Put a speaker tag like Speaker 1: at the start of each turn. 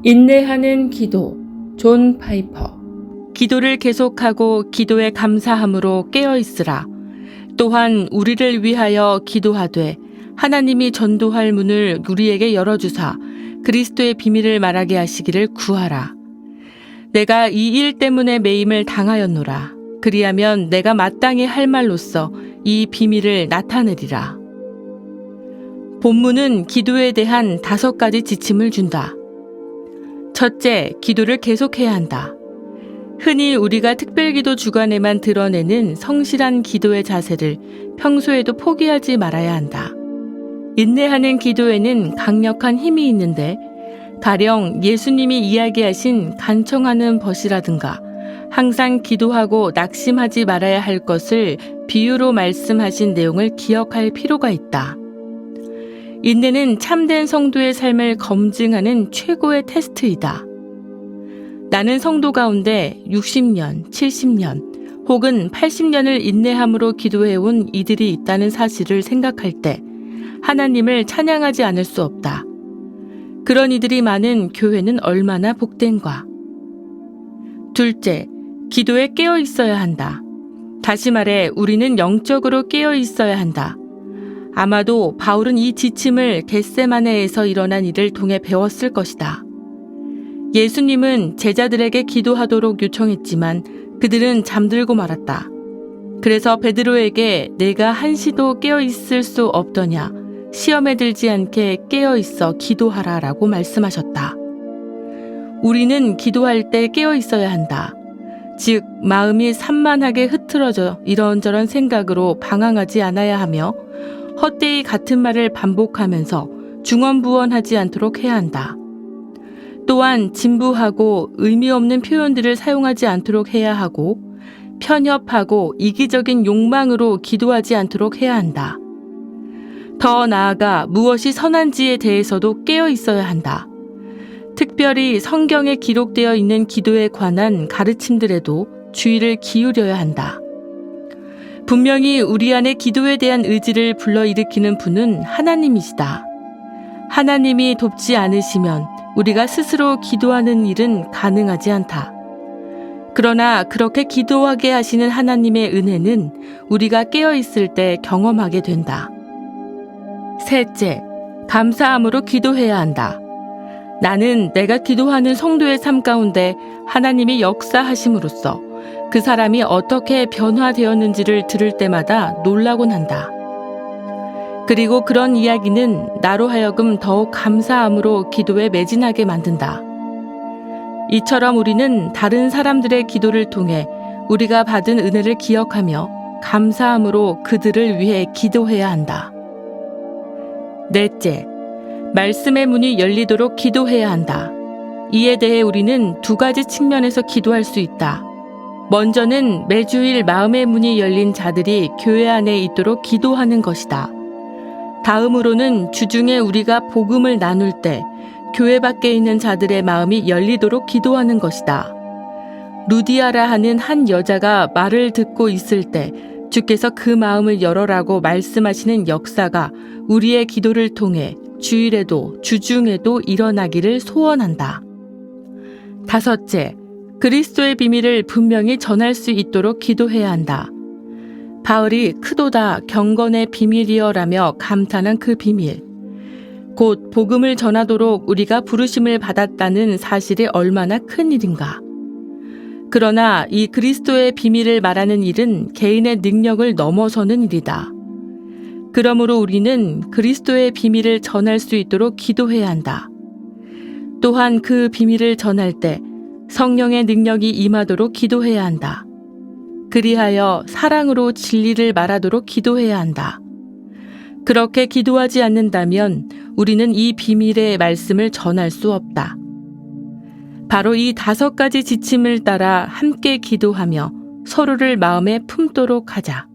Speaker 1: 인내하는 기도. 존 파이퍼. 기도를 계속하고 기도에 감사함으로 깨어있으라. 또한 우리를 위하여 기도하되 하나님이 전도할 문을 우리에게 열어주사 그리스도의 비밀을 말하게 하시기를 구하라. 내가 이 일 때문에 매임을 당하였노라. 그리하면 내가 마땅히 할 말로써 이 비밀을 나타내리라. 본문은 기도에 대한 5가지 지침을 준다. 첫째, 기도를 계속해야 한다. 흔히 우리가 특별기도 주간에만 드러내는 성실한 기도의 자세를 평소에도 포기하지 말아야 한다. 인내하는 기도에는 강력한 힘이 있는데 가령 예수님이 이야기하신 간청하는 벗이라든가 항상 기도하고 낙심하지 말아야 할 것을 비유로 말씀하신 내용을 기억할 필요가 있다. 인내는 참된 성도의 삶을 검증하는 최고의 테스트이다. 나는 성도 가운데 60년, 70년 혹은 80년을 인내함으로 기도해온 이들이 있다는 사실을 생각할 때 하나님을 찬양하지 않을 수 없다. 그런 이들이 많은 교회는 얼마나 복된가. 둘째, 기도에 깨어 있어야 한다. 다시 말해 우리는 영적으로 깨어 있어야 한다. 아마도 바울은 이 지침을 겟세마네에서 일어난 일을 통해 배웠을 것이다. 예수님은 제자들에게 기도하도록 요청했지만 그들은 잠들고 말았다. 그래서 베드로에게 내가 한시도 깨어 있을 수 없더냐, 시험에 들지 않게 깨어 있어 기도하라 라고 말씀하셨다. 우리는 기도할 때 깨어 있어야 한다. 즉 마음이 산만하게 흐트러져 이런저런 생각으로 방황하지 않아야 하며 헛되이 같은 말을 반복하면서 중언부언하지 않도록 해야 한다. 또한 진부하고 의미 없는 표현들을 사용하지 않도록 해야 하고 편협하고 이기적인 욕망으로 기도하지 않도록 해야 한다. 더 나아가 무엇이 선한지에 대해서도 깨어 있어야 한다. 특별히 성경에 기록되어 있는 기도에 관한 가르침들에도 주의를 기울여야 한다. 분명히 우리 안에 기도에 대한 의지를 불러일으키는 분은 하나님이시다. 하나님이 돕지 않으시면 우리가 스스로 기도하는 일은 가능하지 않다. 그러나 그렇게 기도하게 하시는 하나님의 은혜는 우리가 깨어있을 때 경험하게 된다. 셋째, 감사함으로 기도해야 한다. 나는 내가 기도하는 성도의 삶 가운데 하나님이 역사하심으로써 그 사람이 어떻게 변화되었는지를 들을 때마다 놀라곤 한다. 그리고 그런 이야기는 나로 하여금 더욱 감사함으로 기도에 매진하게 만든다. 이처럼 우리는 다른 사람들의 기도를 통해 우리가 받은 은혜를 기억하며 감사함으로 그들을 위해 기도해야 한다. 넷째, 말씀의 문이 열리도록 기도해야 한다. 이에 대해 우리는 2가지 측면에서 기도할 수 있다. 먼저는 매주일 마음의 문이 열린 자들이 교회 안에 있도록 기도하는 것이다. 다음으로는 주중에 우리가 복음을 나눌 때 교회 밖에 있는 자들의 마음이 열리도록 기도하는 것이다. 루디아라 하는 한 여자가 말을 듣고 있을 때 주께서 그 마음을 열어라고 말씀하시는 역사가 우리의 기도를 통해 주일에도 주중에도 일어나기를 소원한다. 다섯째, 그리스도의 비밀을 분명히 전할 수 있도록 기도해야 한다. 바울이 크도다 경건의 비밀이여라며 감탄한 그 비밀. 곧 복음을 전하도록 우리가 부르심을 받았다는 사실이 얼마나 큰 일인가. 그러나 이 그리스도의 비밀을 말하는 일은 개인의 능력을 넘어서는 일이다. 그러므로 우리는 그리스도의 비밀을 전할 수 있도록 기도해야 한다. 또한 그 비밀을 전할 때 성령의 능력이 임하도록 기도해야 한다. 그리하여 사랑으로 진리를 말하도록 기도해야 한다. 그렇게 기도하지 않는다면 우리는 이 비밀의 말씀을 전할 수 없다. 바로 이 5가지 지침을 따라 함께 기도하며 서로를 마음에 품도록 하자.